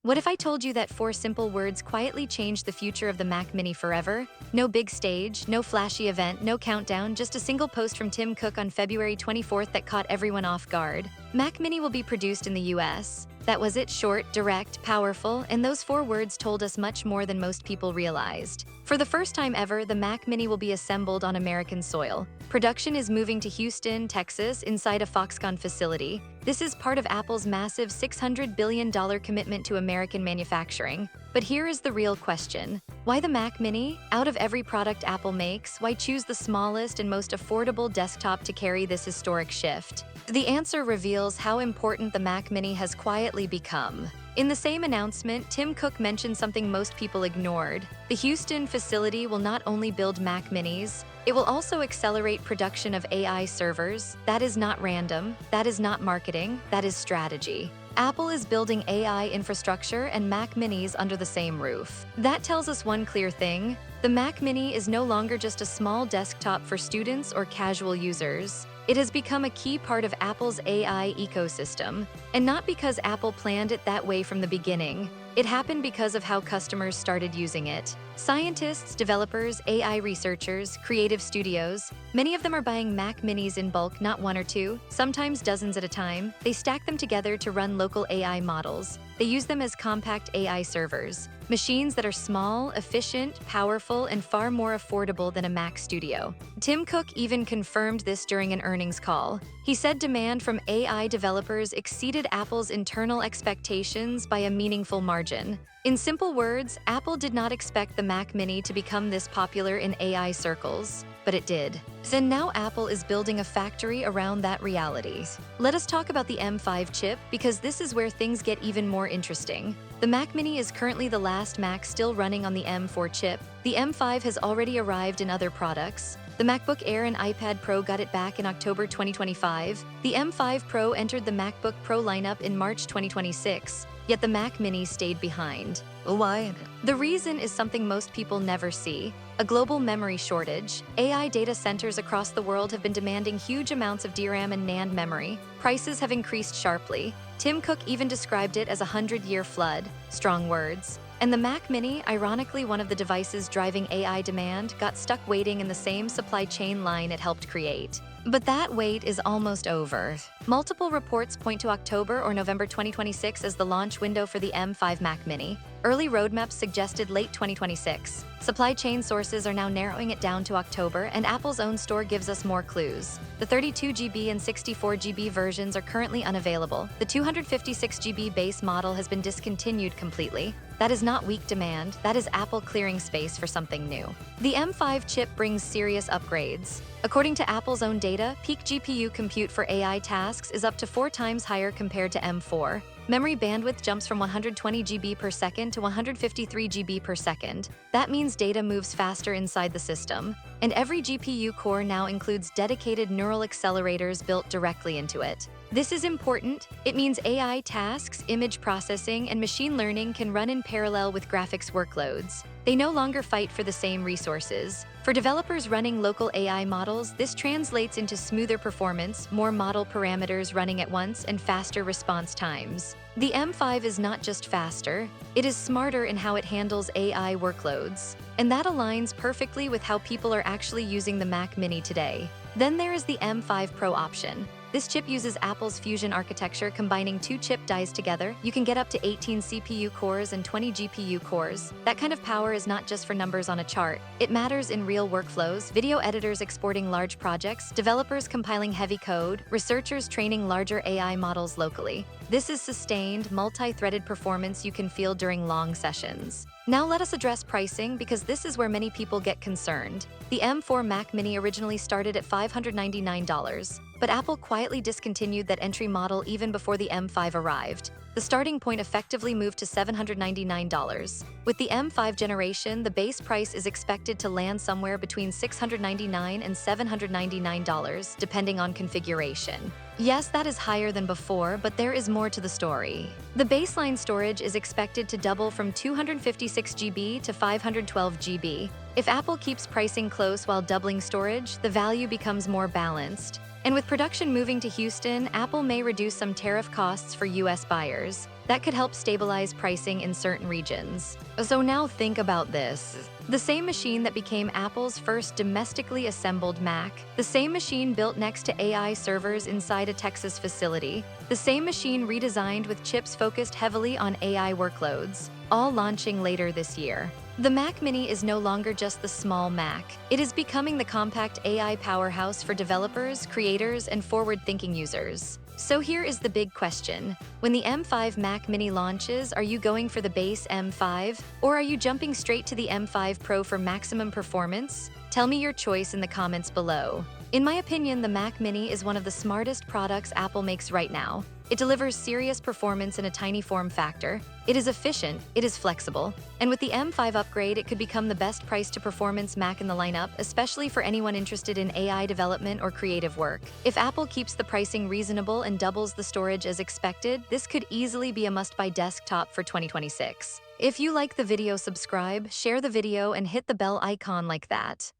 What if I told you that four simple words quietly changed the future of the Mac Mini forever? No big stage, no flashy event, no countdown, just a single post from Tim Cook on February 24th that caught everyone off guard. Mac Mini will be produced in the US. That was it, short, direct, powerful, and those four words told us much more than most people realized. For the first time ever, the Mac Mini will be assembled on American soil. Production is moving to Houston, Texas, inside a Foxconn facility. This is part of Apple's massive $600 billion commitment to American manufacturing. But here is the real question. Why the Mac Mini? Out of every product Apple makes, why choose the smallest and most affordable desktop to carry this historic shift? The answer reveals how important the Mac Mini has quietly become. In the same announcement, Tim Cook mentioned something most people ignored. The Houston facility will not only build Mac Minis, it will also accelerate production of AI servers. That is not random, that is not marketing, that is strategy. Apple is building AI infrastructure and Mac Minis under the same roof. That tells us one clear thing: the Mac Mini is no longer just a small desktop for students or casual users. It has become a key part of Apple's AI ecosystem, and not because Apple planned it that way from the beginning. It happened because of how customers started using it. Scientists, developers, AI researchers, creative studios, many of them are buying Mac Minis in bulk, not one or two, sometimes dozens at a time. They stack them together to run local AI models. They use them as compact AI servers, machines that are small, efficient, powerful, and far more affordable than a Mac Studio. Tim Cook even confirmed this during an earnings call. He said demand from AI developers exceeded Apple's internal expectations by a meaningful margin. In simple words, Apple did not expect the Mac Mini to become this popular in AI circles, but it did. And now Apple is building a factory around that reality. Let us talk about the M5 chip, because this is where things get even more interesting. The Mac Mini is currently the last Mac still running on the M4 chip. The M5 has already arrived in other products. The MacBook Air and iPad Pro got it back in October 2025. The M5 Pro entered the MacBook Pro lineup in March 2026. Yet the Mac Mini stayed behind. Why? The reason is something most people never see: a global memory shortage. AI data centers across the world have been demanding huge amounts of DRAM and NAND memory. Prices have increased sharply. Tim Cook even described it as a 100-year flood. Strong words. And the Mac Mini, ironically one of the devices driving AI demand, got stuck waiting in the same supply chain line it helped create. But that wait is almost over. Multiple reports point to October or November 2026 as the launch window for the M5 Mac Mini. Early roadmaps suggested late 2026. Supply chain sources are now narrowing it down to October, and Apple's own store gives us more clues. The 32GB and 64GB versions are currently unavailable. The 256GB base model has been discontinued completely. That is not weak demand, that is Apple clearing space for something new. The M5 chip brings serious upgrades. According to Apple's own data, peak GPU compute for AI tasks is up to 4 times higher compared to M4. Memory bandwidth jumps from 120GB per second to 153GB per second. That means data moves faster inside the system. And every GPU core now includes dedicated neural accelerators built directly into it. This is important. It means AI tasks, image processing, and machine learning can run in parallel with graphics workloads. They no longer fight for the same resources. For developers running local AI models, this translates into smoother performance, more model parameters running at once, and faster response times. The M5 is not just faster, it is smarter in how it handles AI workloads. And that aligns perfectly with how people are actually using the Mac Mini today. Then there is the M5 Pro option. This chip uses Apple's Fusion architecture, combining 2 chip dies together. You can get up to 18 CPU cores and 20 GPU cores. That kind of power is not just for numbers on a chart. It matters in real workflows: video editors exporting large projects, developers compiling heavy code, researchers training larger AI models locally. This is sustained, multi-threaded performance you can feel during long sessions. Now let us address pricing, because this is where many people get concerned. The M4 Mac Mini originally started at $599, but Apple quietly discontinued that entry model even before the M5 arrived. The starting point effectively moved to $799. With the M5 generation, the base price is expected to land somewhere between $699 and $799, depending on configuration. Yes, that is higher than before, but there is more to the story. The baseline storage is expected to double from 256GB to 512GB. If Apple keeps pricing close while doubling storage, the value becomes more balanced. And with production moving to Houston, Apple may reduce some tariff costs for US buyers. That could help stabilize pricing in certain regions. So now think about this. The same machine that became Apple's first domestically assembled Mac, the same machine built next to AI servers inside a Texas facility, the same machine redesigned with chips focused heavily on AI workloads, all launching later this year. The Mac Mini is no longer just the small Mac. It is becoming the compact AI powerhouse for developers, creators, and forward-thinking users. So here is the big question. When the M5 Mac Mini launches, are you going for the base M5? Or are you jumping straight to the M5 Pro for maximum performance? Tell me your choice in the comments below. In my opinion, the Mac Mini is one of the smartest products Apple makes right now. It delivers serious performance in a tiny form factor. It is efficient, it is flexible, and with the M5 upgrade, it could become the best price to performance Mac in the lineup, especially for anyone interested in AI development or creative work. If Apple keeps the pricing reasonable and doubles the storage as expected, this could easily be a must-buy desktop for 2026. If you like the video, subscribe, share the video, and hit the bell icon like that.